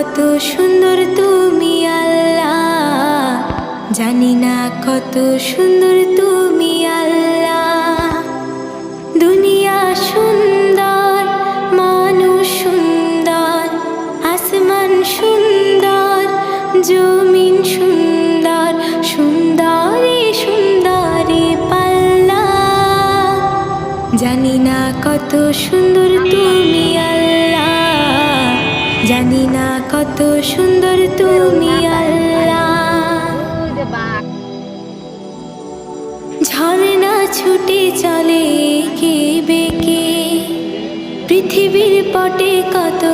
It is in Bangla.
কত সুন্দর তুমি আল্লাহ, জানি না কত সুন্দর তুমি আল্লাহ। দুনিয়া সুন্দর, মানুষ সুন্দর, আসমান সুন্দর, জমিন সুন্দর, সুন্দরী সুন্দরী পাল্লা। জানি না কত সুন্দর তুমি আল্লাহ, জানি না কত সুন্দর তুমি আল্লাহ। ঝর্ণা ছুটে চলে এঁকে বেঁকে, পৃথিবীর পটে কত